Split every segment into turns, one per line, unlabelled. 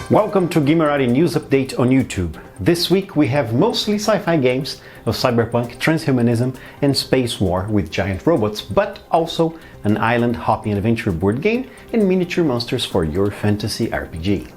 Welcome to Gamerati News Update on YouTube. This week we have mostly sci-fi games of cyberpunk, transhumanism and space war with giant robots, but also an island hopping adventure board game and miniature monsters for your fantasy RPG.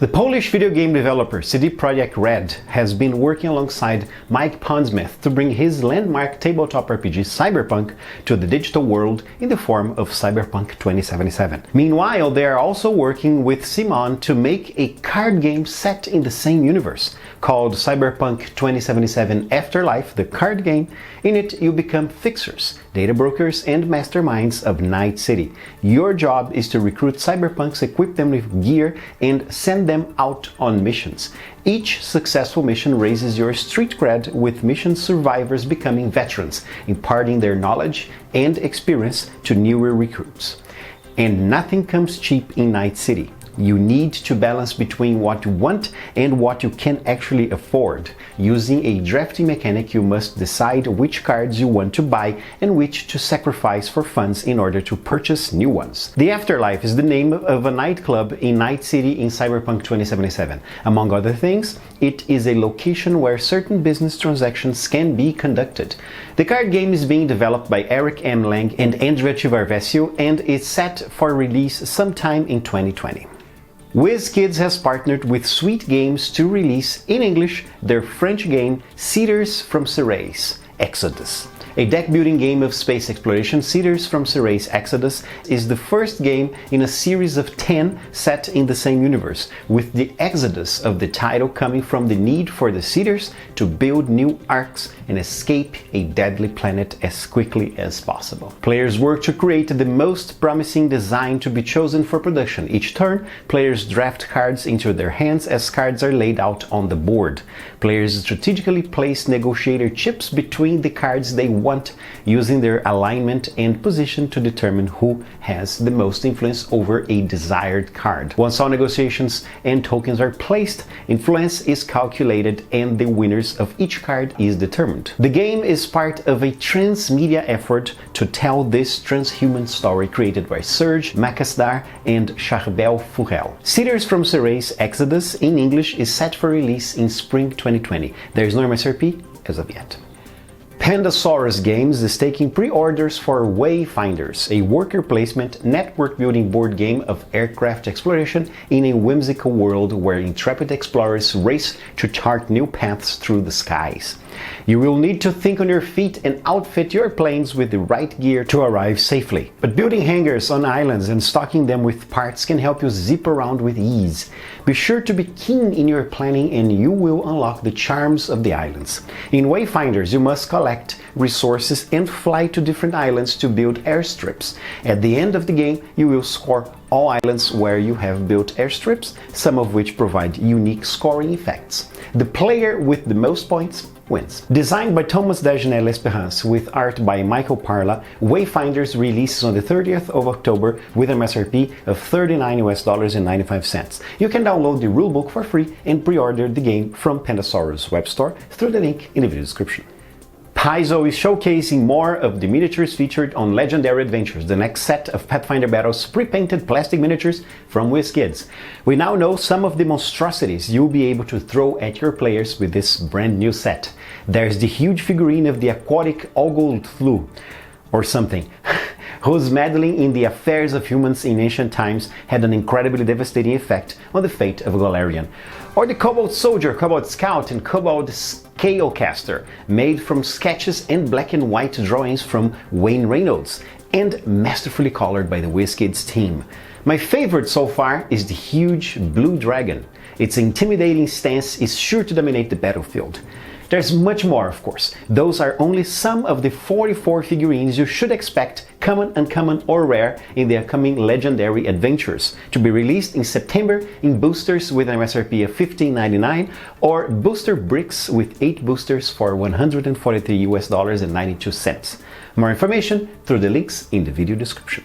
The Polish video game developer CD Projekt Red has been working alongside Mike Pondsmith to bring his landmark tabletop RPG Cyberpunk to the digital world in the form of Cyberpunk 2077. Meanwhile, they are also working with CMON to make a card game set in the same universe, called Cyberpunk 2077 Afterlife, the card game. In it, you become fixers, data brokers, and masterminds of Night City. Your job is to recruit cyberpunks, equip them with gear, and send them out on missions. Each successful mission raises your street cred, with mission survivors becoming veterans, imparting their knowledge and experience to newer recruits. And nothing comes cheap in Night City. You need to balance between what you want and what you can actually afford. Using a drafting mechanic, you must decide which cards you want to buy and which to sacrifice for funds in order to purchase new ones. The Afterlife is the name of a nightclub in Night City in Cyberpunk 2077. Among other things, it is a location where certain business transactions can be conducted. The card game is being developed by Eric M. Lang and Andrea Chivarvesio and is set for release sometime in 2020. WizKids has partnered with Sweet Games to release in English their French game Sereis from Sereis, Exodus. A deck-building game of space exploration, Sereis from Sereis Exodus is the first game in a series of 10 set in the same universe, with the exodus of the title coming from the need for the Sereis to build new arcs and escape a deadly planet as quickly as possible. Players work to create the most promising design to be chosen for production. Each turn, players draft cards into their hands as cards are laid out on the board. Players strategically place negotiator chips between the cards they want, using their alignment and position to determine who has the most influence over a desired card. Once all negotiations and tokens are placed, influence is calculated and the winners of each card is determined. The game is part of a transmedia effort to tell this transhuman story created by Serge Macasdar and Charbel Furel. Sereis from Sereis Exodus in English is set for release in spring 2020. There is no MSRP as of yet. Pandasaurus Games is taking pre-orders for Wayfinders, a worker placement, network building board game of aircraft exploration in a whimsical world where intrepid explorers race to chart new paths through the skies. You will need to think on your feet and outfit your planes with the right gear to arrive safely. But building hangars on islands and stocking them with parts can help you zip around with ease. Be sure to be keen in your planning and you will unlock the charms of the islands. In Wayfinders, you must collect resources and fly to different islands to build airstrips. At the end of the game, you will score all islands where you have built airstrips, some of which provide unique scoring effects. The player with the most points wins. Designed by Thomas Dagenet L'Espérance with art by Michael Parla, Wayfinders releases on the 30th of October with an MSRP of $39.95. You can download the rulebook for free and pre-order the game from Pandasaurus web store through the link in the video description. Paizo is showcasing more of the miniatures featured on Legendary Adventures, the next set of Pathfinder Battles pre-painted plastic miniatures from WizKids. We now know some of the monstrosities you'll be able to throw at your players with this brand new set. There's the huge figurine of the aquatic Ogulthlu, or something, whose meddling in the affairs of humans in ancient times had an incredibly devastating effect on the fate of Galarian. Or the Kobold Soldier, Kobold Scout, and Kobold Scalecaster, made from sketches and black and white drawings from Wayne Reynolds, and masterfully colored by the WizKids team. My favorite so far is the huge blue dragon. Its intimidating stance is sure to dominate the battlefield. There's much more, of course. Those are only some of the 44 figurines you should expect, common, uncommon, or rare, in the upcoming Legendary Adventures, to be released in September in boosters with an MSRP of $15.99 or booster bricks with 8 boosters for $143.92. More information through the links in the video description.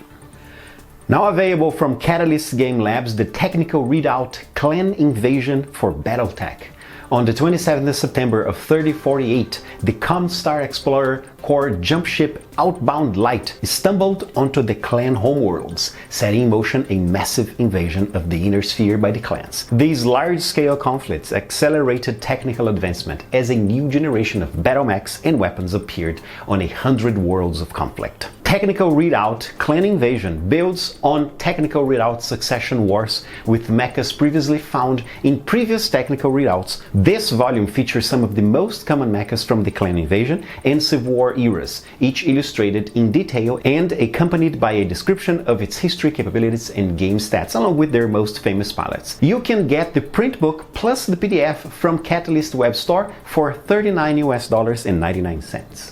Now available from Catalyst Game Labs, the technical readout Clan Invasion for Battletech. On the 27th of September of 3048, the Comstar Explorer Core jump ship Outbound Light stumbled onto the clan homeworlds, setting in motion a massive invasion of the inner sphere by the clans. These large-scale conflicts accelerated technical advancement as a new generation of battle mechs and weapons appeared on 100 worlds of conflict. Technical Readout Clan Invasion builds on Technical Readout Succession Wars with mechas previously found in previous Technical Readouts. This volume features some of the most common mechas from the Clan Invasion and Civil War eras, each illustrated in detail and accompanied by a description of its history, capabilities, and game stats, along with their most famous pilots. You can get the print book plus the PDF from Catalyst Web Store for $39.99.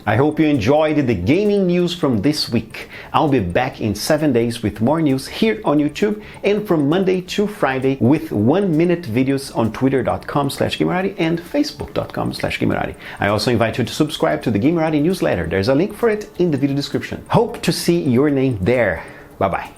I hope you enjoyed the gaming news from this week. I'll be back in 7 days with more news here on YouTube and from Monday to Friday with 1-minute videos on twitter.com/Gamerati and facebook.com/Gamerati. I also invite you to subscribe to the Gamerati newsletter. There's a link for it in the video description. Hope to see your name there. Bye-bye.